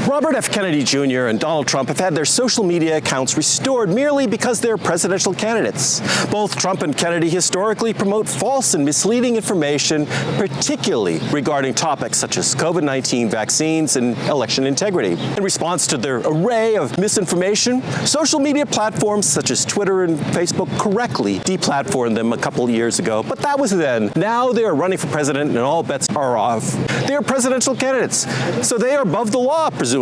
Robert F. Kennedy Jr. and Donald Trump have had their social media accounts restored merely because they're presidential candidates. Both Trump and Kennedy historically promote false and misleading information, particularly regarding topics such as COVID-19 vaccines and election integrity. In response to their array of misinformation, social media platforms such as Twitter and Facebook correctly deplatformed them a couple of years ago, but that was then. Now they are running for president and all bets are off. They are presidential candidates, so they are above the law, presumably.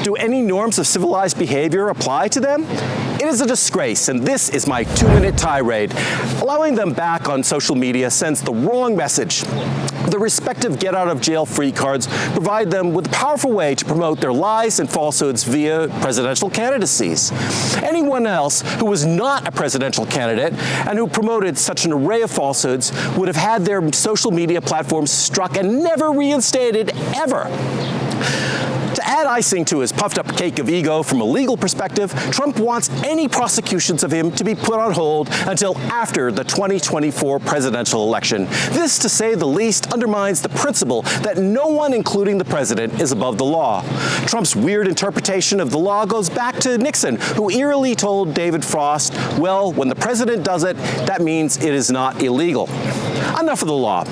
Do any norms of civilized behavior apply to them? It is a disgrace, and this is my 2-minute tirade. Allowing them back on social media sends the wrong message. The respective get-out-of-jail-free cards provide them with a powerful way to promote their lies and falsehoods via presidential candidacies. Anyone else who was not a presidential candidate and who promoted such an array of falsehoods would have had their social media platforms struck and never reinstated, ever. To add icing to his puffed-up cake of ego from a legal perspective, Trump wants any prosecutions of him to be put on hold until after the 2024 presidential election. This, to say the least, undermines the principle that no one, including the president, is above the law. Trump's weird interpretation of the law goes back to Nixon, who eerily told David Frost, well, when the president does it, that means it is not illegal. Enough of the law.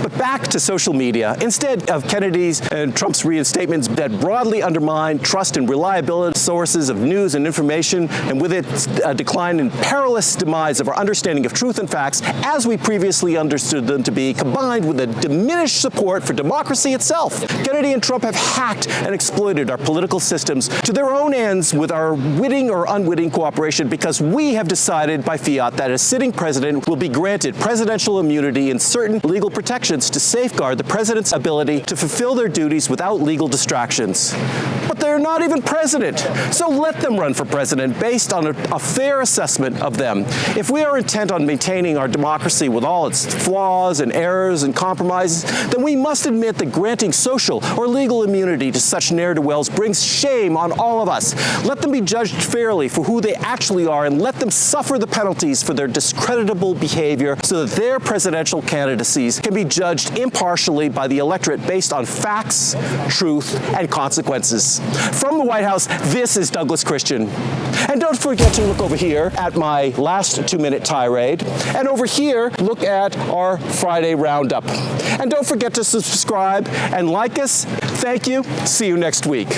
But back to social media. Instead of Kennedy's and Trump's reinstatements that broadly undermine trust and reliability sources of news and information, and with its decline and perilous demise of our understanding of truth and facts as we previously understood them to be, combined with a diminished support for democracy itself, Kennedy and Trump have hacked and exploited our political systems to their own ends with our witting or unwitting cooperation, because we have decided by fiat that a sitting president will be granted presidential immunity and certain legal protections to safeguard the president's ability to fulfill their duties without legal distractions. But they're not even president, so let them run for president based on a fair assessment of them. If we are intent on maintaining our democracy with all its flaws and errors and compromises, then we must admit that granting social or legal immunity to such ne'er-do-wells brings shame on all of us. Let them be judged fairly for who they actually are, and let them suffer the penalties for their discreditable behavior so that their presidential candidacies can be judged impartially by the electorate based on facts, truth, and consequences. From the White House, this is Douglas Christian. And don't forget to look over here at my last 2-minute tirade. And over here, look at our Friday roundup. And don't forget to subscribe and like us. Thank you. See you next week.